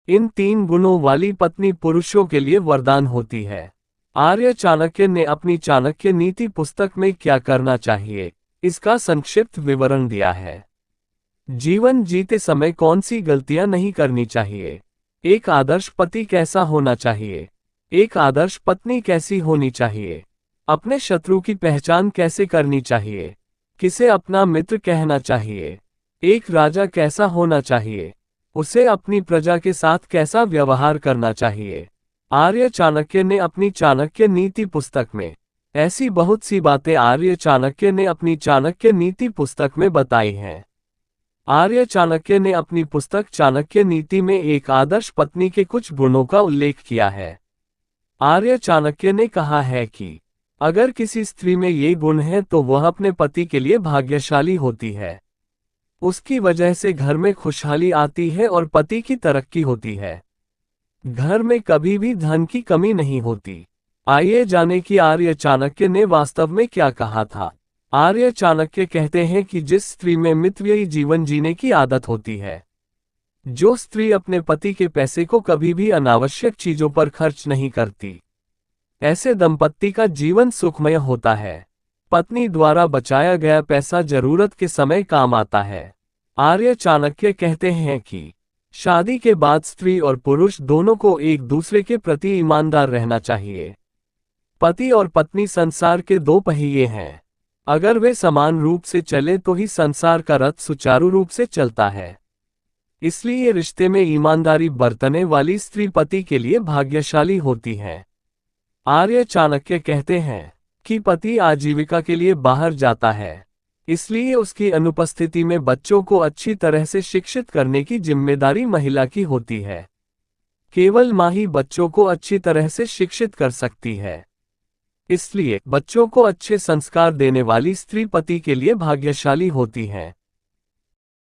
इन 3 गुणों वाली पत्नी पुरुषों के लिए वरदान होती है। आर्य चाणक्य ने अपनी चाणक्य नीति पुस्तक में क्या करना चाहिए, इसका संक्षिप्त विवरण दिया है। जीवन जीते समय कौन सी गलतियां नहीं करनी चाहिए, एक आदर्श पति कैसा होना चाहिए, एक आदर्श पत्नी कैसी होनी चाहिए, अपने शत्रु की पहचान कैसे करनी चाहिए, किसे अपना मित्र कहना चाहिए, एक राजा कैसा होना चाहिए, उसे अपनी प्रजा के साथ कैसा व्यवहार करना चाहिए। आर्य चाणक्य ने अपनी चाणक्य नीति पुस्तक में ऐसी बहुत सी बातें आर्य चाणक्य ने अपनी चाणक्य नीति पुस्तक में बताई हैं। आर्य चाणक्य ने अपनी पुस्तक चाणक्य नीति में एक आदर्श पत्नी के कुछ गुणों का उल्लेख किया है। आर्य चाणक्य ने कहा है कि अगर किसी स्त्री में ये गुण हैं तो वह अपने पति के लिए भाग्यशाली होती है। उसकी वजह से घर में खुशहाली आती है और पति की तरक्की होती है। घर में कभी भी धन की कमी नहीं होती। आइए जाने कि आर्य चाणक्य ने वास्तव में क्या कहा था। आर्य चाणक्य कहते हैं कि जिस स्त्री में मितव्ययी जीवन जीने की आदत होती है, जो स्त्री अपने पति के पैसे को कभी भी अनावश्यक चीजों पर खर्च नहीं करती, ऐसे दंपत्ति का जीवन सुखमय होता है। पत्नी द्वारा बचाया गया पैसा जरूरत के समय काम आता है। आर्य चाणक्य कहते हैं कि शादी के बाद स्त्री और पुरुष दोनों को एक दूसरे के प्रति ईमानदार रहना चाहिए। पति और पत्नी संसार के 2 पहिए हैं। अगर वे समान रूप से चले तो ही संसार का रथ सुचारू रूप से चलता है। इसलिए रिश्ते में ईमानदारी बरतने वाली स्त्री पति के लिए भाग्यशाली होती है। आर्य चाणक्य कहते हैं कि पति आजीविका के लिए बाहर जाता है, इसलिए उसकी अनुपस्थिति में बच्चों को अच्छी तरह से शिक्षित करने की जिम्मेदारी महिला की होती है। केवल मां ही बच्चों को अच्छी तरह से शिक्षित कर सकती है। इसलिए बच्चों को अच्छे संस्कार देने वाली स्त्री पति के लिए भाग्यशाली होती है।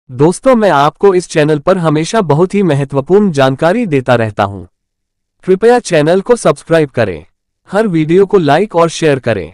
दोस्तों, मैं आपको इस चैनल पर हमेशा बहुत ही महत्वपूर्ण जानकारी देता रहता हूं। कृपया चैनल को सब्सक्राइब करें, हर वीडियो को लाइक और शेयर करें।